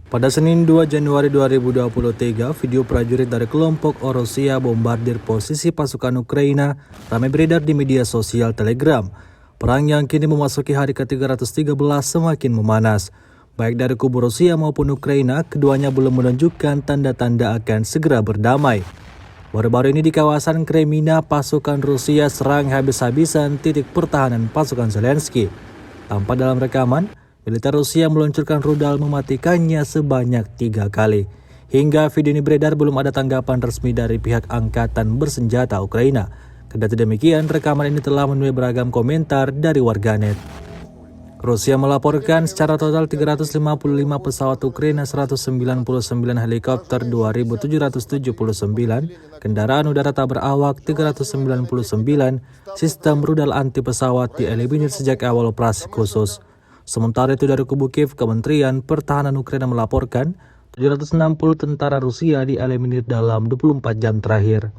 Pada Senin 2 Januari 2023, video prajurit dari kelompok Rusia bombardir posisi pasukan Ukraina ramai beredar di media sosial Telegram. Perang yang kini memasuki hari ke-313 semakin memanas. Baik dari kubu Rusia maupun Ukraina, keduanya belum menunjukkan tanda-tanda akan segera berdamai. Baru-baru ini di kawasan Kremina, pasukan Rusia serang habis-habisan titik pertahanan pasukan Zelensky. Tampak dalam rekaman, militer Rusia meluncurkan rudal mematikannya sebanyak 3 kali. Hingga video ini beredar, belum ada tanggapan resmi dari pihak angkatan bersenjata Ukraina. Kendati demikian, rekaman ini telah menuai beragam komentar dari warganet. Rusia melaporkan secara total 355 pesawat Ukraina, 199 helikopter, 2.779 kendaraan udara tak berawak, 399 sistem rudal anti pesawat dieliminir sejak awal operasi khusus. Sementara itu dari kubu Kiev, Kementerian Pertahanan Ukraina melaporkan 760 tentara Rusia dieliminir dalam 24 jam terakhir.